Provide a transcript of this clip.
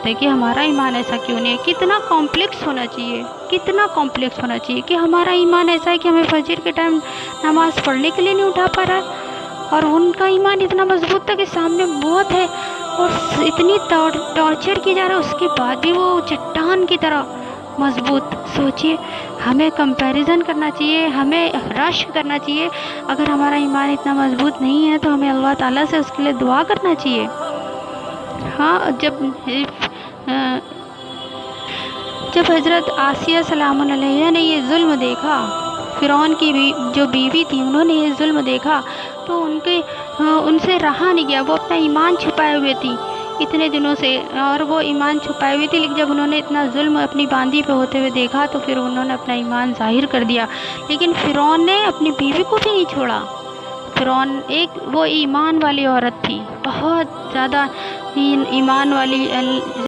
ہے کہ ہمارا ایمان ایسا کیوں نہیں ہے. کتنا کمپلیکس ہونا چاہیے، کتنا کمپلیکس ہونا چاہیے کہ ہمارا ایمان ایسا ہے کہ ہمیں فجر کے ٹائم نماز پڑھنے کے لیے نہیں اٹھا پا رہا ہے، اور ان کا ایمان اتنا مضبوط تھا کہ سامنے موت ہے اور اتنی ٹارچر کی جا رہا ہے، اس کے بعد بھی وہ چٹان کی طرح مضبوط. سوچیے، ہمیں کمپیریزن کرنا چاہیے، ہمیں رش کرنا چاہیے. اگر ہمارا ایمان اتنا مضبوط نہیں ہے تو ہمیں اللہ تعالیٰ سے اس کے لیے دعا کرنا چاہیے. ہاں، جب حضرت آسیہ سلام علیہ نے یہ ظلم دیکھا، فرعون کی جو بیوی تھی انہوں نے یہ ظلم دیکھا، تو ان سے رہا نہیں گیا. وہ اپنا ایمان چھپائے ہوئے تھی اتنے دنوں سے، اور وہ ایمان چھپائے ہوئے تھی، لیکن جب انہوں نے اتنا ظلم اپنی باندی پہ ہوتے ہوئے دیکھا تو پھر انہوں نے اپنا ایمان ظاہر کر دیا. لیکن فرعون نے اپنی بیوی کو بھی نہیں چھوڑا. فرعون وہ ایمان والی عورت تھی، بہت زیادہ ایمان والی.